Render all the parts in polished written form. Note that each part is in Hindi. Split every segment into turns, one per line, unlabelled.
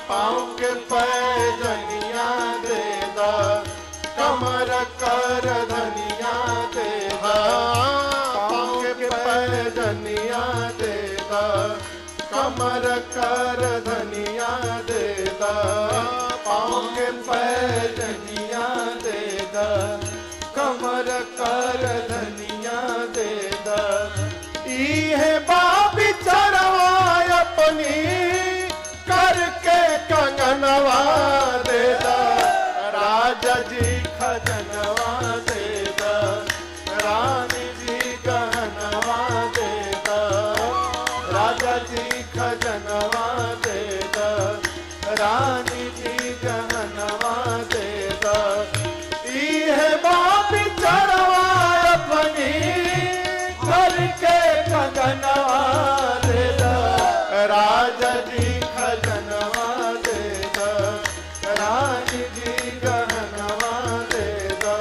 पाँव के पैजनिया दे दा, कमर कर धनिया दे दा, पाँव के पैजनिया दे दा, कमर कर धनिया दे दा, पाँव के पैजनिया दे दा, कमर कर धनिया दे दा। इहे बाबी चरवा अपनी करके कंगनवा दे दा, राजा जी खजनवा दे दा, रानी जी गहनवा दे दा, राजा जी खजनवा दे दा, रानी जी गहनवा दे दा। इहे बाबी चरवा अपनी करके कंगनवा दे दा, राजा जी खजनवा दे दा, रानी जी गहनवा दे दा,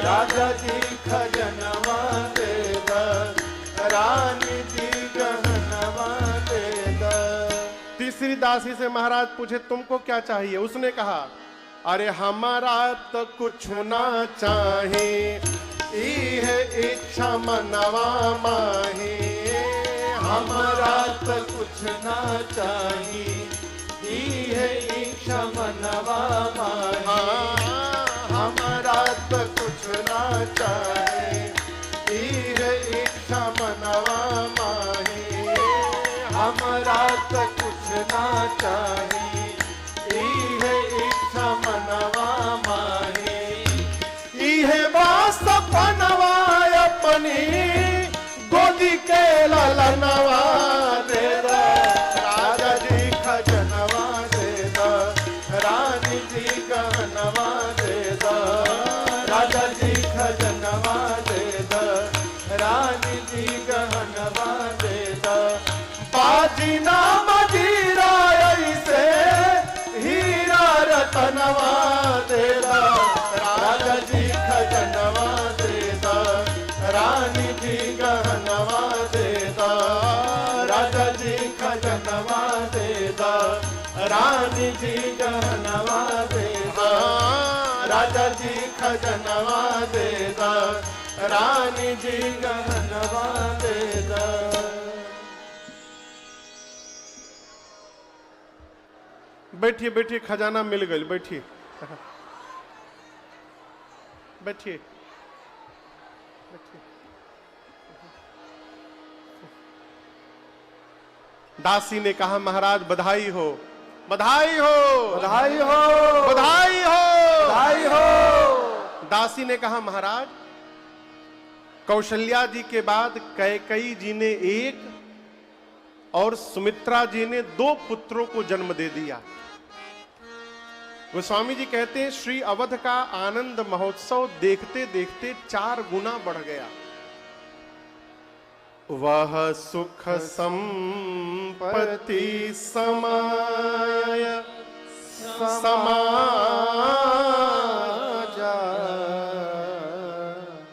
राजा जी खजनवा दे दा, रानी जी गहनवा दे दा। तीसरी दासी से महाराज पूछे तुमको क्या चाहिए? उसने कहा अरे हमारा तो कुछ ना चाहिए, इहे इच्छा मनवा माही, हमारा तो कुछ ना चाहिए, इहे इच्छा मनवा माही, हमारा तो कुछ ना चाहिए, इहे इच्छा मनवा माही, हमारा तो कुछ ना चाहिए, इहे इच्छा मनवा माही। इहे सपनवा अपनी गोदी के ललनवा दे दा, राजा जी खजनवा दे दा, रानी जी गहनवा दे दा, राजा जी खजनवा दे दा, रानी जी गहनवा दे दा। बाजी नाम जीरा ऐसे हीरा रतनवा दे दा, राजा जी खजनवा दे दा, रानी जी गहनवा दे दा, राजा जी खजनवा दे दा, रानी जी गहनवा दे दा, राजा जी खजनवा दे दा, रानी जी गहनवा दे दा। बैठिए बैठिए, खजाना मिल गई, बैठिए बैठिए बैठिए। दासी ने कहा महाराज बधाई हो, बधाई हो,
बधाई हो,
बधाई हो,
बधाई हो।
दासी ने कहा महाराज कौशल्या जी के बाद कैकेयी जी ने एक और सुमित्रा जी ने 2 पुत्रों को जन्म दे दिया। गोस्वामी जी कहते हैं श्री अवध का आनंद महोत्सव देखते देखते 4 गुना बढ़ गया। वह सुख संपत्ति समाय समाजा,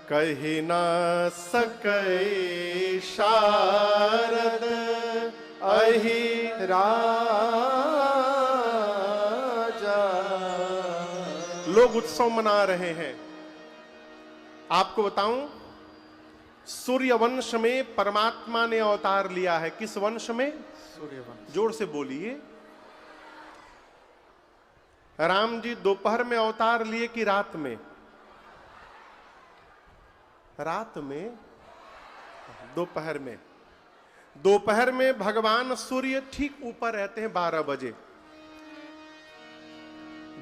कही ना सकै शारद अहि राजा। लोग उत्सव मना रहे हैं। आपको बताऊं, सूर्य वंश में परमात्मा ने अवतार लिया है। किस वंश में?
सूर्य वंश।
जोर से बोलिए। राम जी दोपहर में अवतार लिए कि रात में? रात में, दोपहर में। दोपहर में भगवान सूर्य ठीक ऊपर रहते हैं 12 बजे।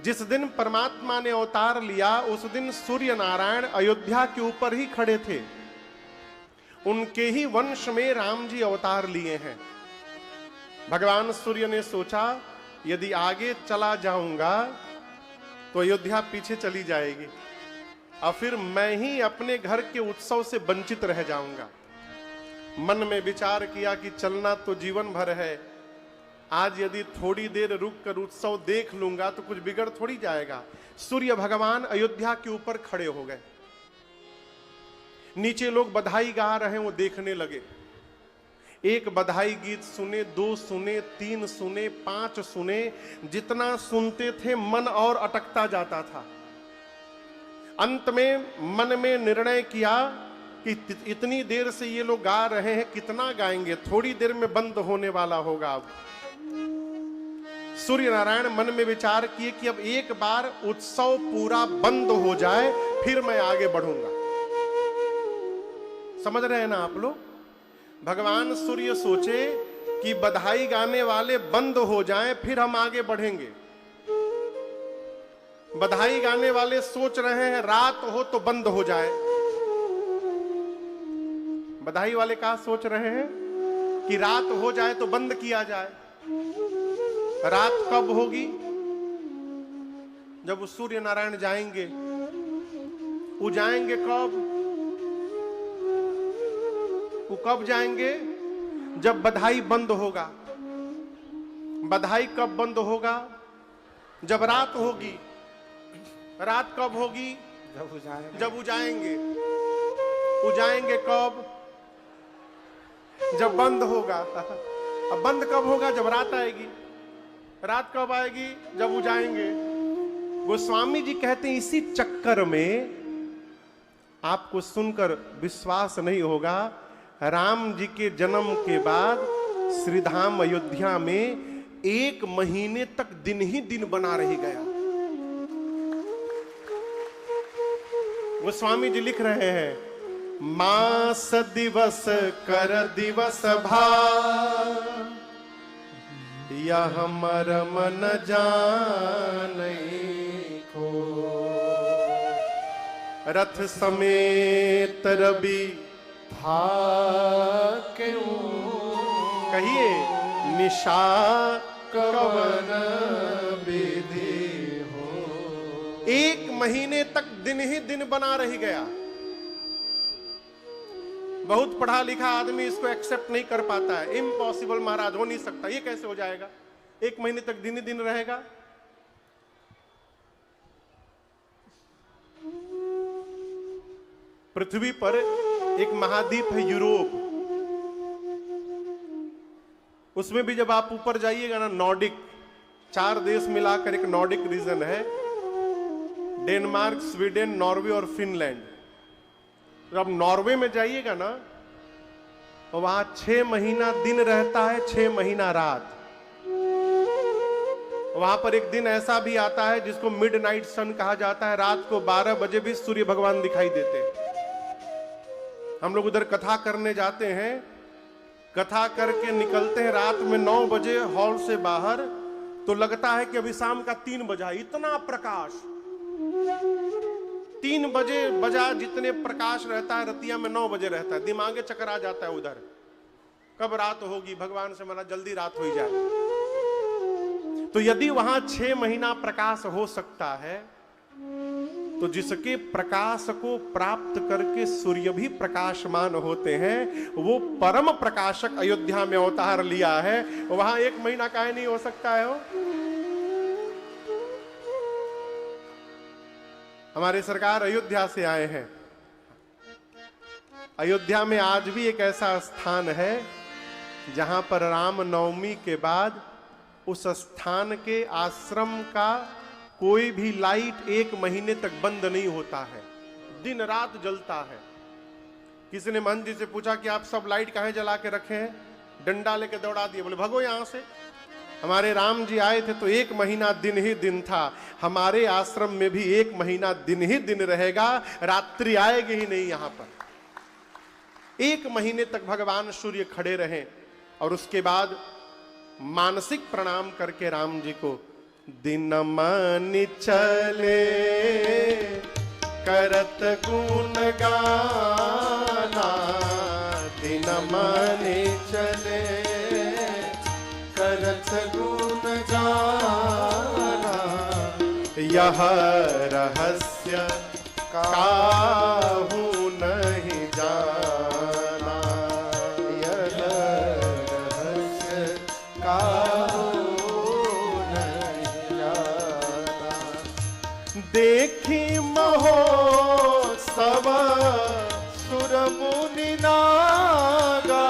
जिस दिन परमात्मा ने अवतार लिया उस दिन सूर्य नारायण अयोध्या के ऊपर ही खड़े थे। उनके ही वंश में राम जी अवतार लिए हैं। भगवान सूर्य ने सोचा यदि आगे चला जाऊंगा तो अयोध्या पीछे चली जाएगी और फिर मैं ही अपने घर के उत्सव से वंचित रह जाऊंगा। मन में विचार किया कि चलना तो जीवन भर है, आज यदि थोड़ी देर रुक कर उत्सव देख लूंगा तो कुछ बिगड़ थोड़ी जाएगा। सूर्य भगवान अयोध्या के ऊपर खड़े हो गए। नीचे लोग बधाई गा रहे हैं, वो देखने लगे। एक बधाई गीत सुने, 2 सुने, 3 सुने, 5 सुने, जितना सुनते थे मन और अटकता जाता था। अंत में मन में निर्णय किया कि इतनी देर से ये लोग गा रहे हैं, कितना गाएंगे, थोड़ी देर में बंद होने वाला होगा। अब सूर्य नारायण मन में विचार किए कि अब एक बार उत्सव पूरा बंद हो जाए फिर मैं आगे बढ़ूंगा। समझ रहे हैं ना आप लोग? भगवान सूर्य सोचे कि बधाई गाने वाले बंद हो जाएं फिर हम आगे बढ़ेंगे। बधाई गाने वाले सोच रहे हैं रात हो तो बंद हो जाए। बधाई वाले क्या सोच रहे हैं कि रात हो जाए तो बंद किया जाए। रात कब होगी? जब सूर्य नारायण जाएंगे। वो जाएंगे कब? वो कब जाएंगे? जब बधाई बंद होगा। बधाई कब बंद होगा? जब रात होगी। रात कब होगी? जब वो जाएंगे। वो जाएंगे कब? जब बंद होगा। अब बंद कब होगा? जब रात आएगी। रात कब आएगी? जब वो जाएंगे। गोस्वामी जी कहते हैं इसी चक्कर में आपको सुनकर विश्वास नहीं होगा, राम जी के जन्म के बाद श्रीधाम अयोध्या में 1 महीने तक दिन ही दिन बना रही गया। गोस्वामी जी लिख रहे हैं, मास दिवस कर दिवस भार, यह मरम न जानै को। रथ समेत रवि था क्यों, कहिए निशा कवन विधि हो। 1 महीने तक दिन ही दिन बना रही गया। बहुत पढ़ा लिखा आदमी इसको एक्सेप्ट नहीं कर पाता है। इम्पॉसिबल महाराज, हो नहीं सकता, ये कैसे हो जाएगा? 1 महीने तक दिन ही दिन रहेगा। पृथ्वी पर एक महाद्वीप है यूरोप, उसमें भी जब आप ऊपर जाइएगा ना, नॉर्डिक 4 देश मिलाकर एक नॉर्डिक रीजन है, डेनमार्क, स्वीडन, नॉर्वे और फिनलैंड। जब नॉर्वे में जाइएगा ना तो वहां 6 महीना दिन रहता है, 6 महीना रात। वहां पर एक दिन ऐसा भी आता है जिसको मिडनाइट सन कहा जाता है, रात को 12 बजे भी सूर्य भगवान दिखाई देते हैं। हम लोग उधर कथा करने जाते हैं, कथा करके निकलते हैं रात में 9 बजे हॉल से बाहर, तो लगता है कि अभी शाम का 3 बजा। इतना प्रकाश, 3 बजे बजा जितने प्रकाश रहता है रतिया में 9 बजे रहता है। दिमागे चक्कर आ जाता है उधर, कब रात होगी, भगवान से मना जल्दी रात हो जाए। तो यदि वहां 6 महीना प्रकाश हो सकता है, तो जिसके प्रकाश को प्राप्त करके सूर्य भी प्रकाशमान होते हैं, वो परम प्रकाशक अयोध्या में अवतार लिया है। वहां 1 महीना काहे नहीं हो सकता है? हो हमारे सरकार अयोध्या से आए हैं। अयोध्या में आज भी एक ऐसा स्थान है जहां पर राम नवमी के बाद उस स्थान के आश्रम का कोई भी लाइट 1 महीने तक बंद नहीं होता है, दिन रात जलता है। किसी ने महंत जी से पूछा कि आप सब लाइट काहे जला के रखे हैं? डंडा लेके दौड़ा दिए, बोले भगो यहां से। हमारे राम जी आए थे तो 1 महीना दिन ही दिन था, हमारे आश्रम में भी 1 महीना दिन ही दिन रहेगा, रात्रि आएगी ही नहीं। यहां पर 1 महीने तक भगवान सूर्य खड़े रहे और उसके बाद मानसिक प्रणाम करके राम जी को दिन मानि चले करत गुण गाना, दिन मानि चले करत गुण गाना, यह रहस्य काहू नहीं जाना, यह रहस्य काहू नहीं जाना। देखी महोत्सव सुर मुनि नागा,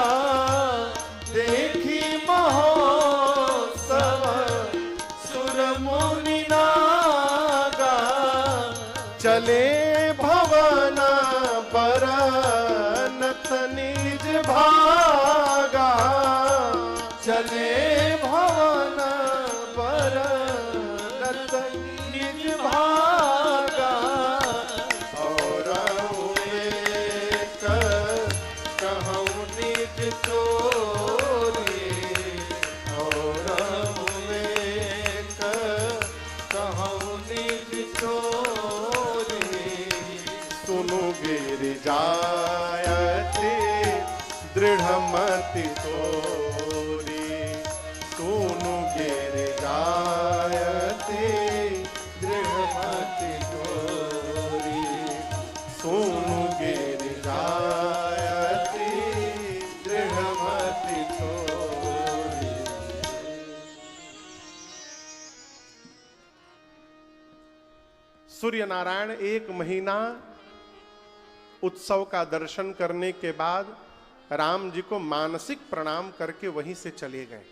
सोरी सोनु गिर जायते
दृढ़मति गोरी
सोनु गिर
जायते दृढ़मति गोरी।
सूर्य नारायण 1 महीना उत्सव का दर्शन करने के बाद राम जी को मानसिक प्रणाम करके वहीं से चले गए।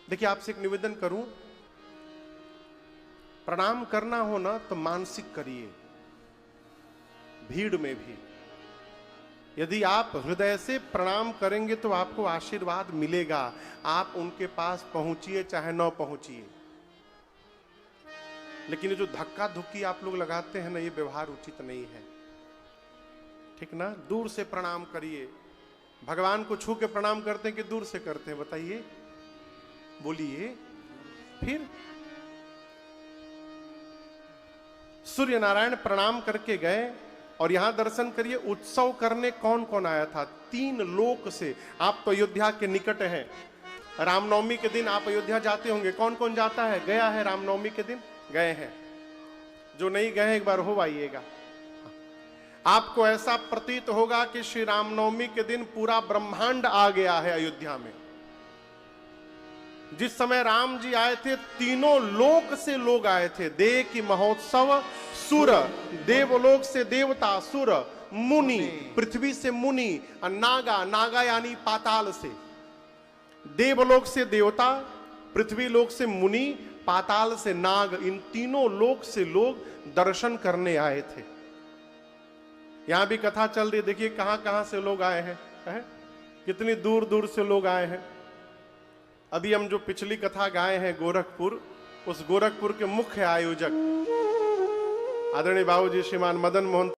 देखिए, आपसे एक निवेदन करूं, प्रणाम करना हो ना तो मानसिक करिए, भीड़ में भी। यदि आप हृदय से प्रणाम करेंगे तो आपको आशीर्वाद मिलेगा। आप उनके पास पहुंचिए चाहे न पहुंचिए। लेकिन ये जो धक्का धुक्की आप लोग लगाते हैं ना, ये व्यवहार उचित नहीं है, ठीक ना। दूर से प्रणाम करिए। भगवान को छू के प्रणाम करते हैं कि दूर से करते हैं, बताइए, बोलिए। फिर सूर्य नारायण प्रणाम करके गए और यहां दर्शन करिए। उत्सव करने कौन कौन आया था? 3 लोक से। आप तो अयोध्या के निकट हैं, रामनवमी के दिन आप अयोध्या जाते होंगे। कौन कौन जाता है, गया है रामनवमी के दिन? गए हैं। जो नहीं गए एक बार हो आइएगा। आपको ऐसा प्रतीत होगा कि श्री रामनवमी के दिन पूरा ब्रह्मांड आ गया है अयोध्या में। जिस समय राम जी आए थे, तीनों लोक से लोग आए थे। देव की महोत्सव, सुर, देवलोक से देवता, सुर, मुनि, पृथ्वी से मुनि, नागा, नागा यानी पाताल से, देवलोक से देवता, पृथ्वी लोक से मुनि, पाताल से नाग। इन तीनों लोक से लोग दर्शन करने आए थे। यहां भी कथा चल रही है, देखिए कहां कहां से लोग आए हैं, कितनी दूर दूर से लोग आए हैं। अभी हम जो पिछली कथा गाए हैं गोरखपुर, उस गोरखपुर के मुख्य आयोजक आदरणीय बाबूजी श्रीमान मदन मोहन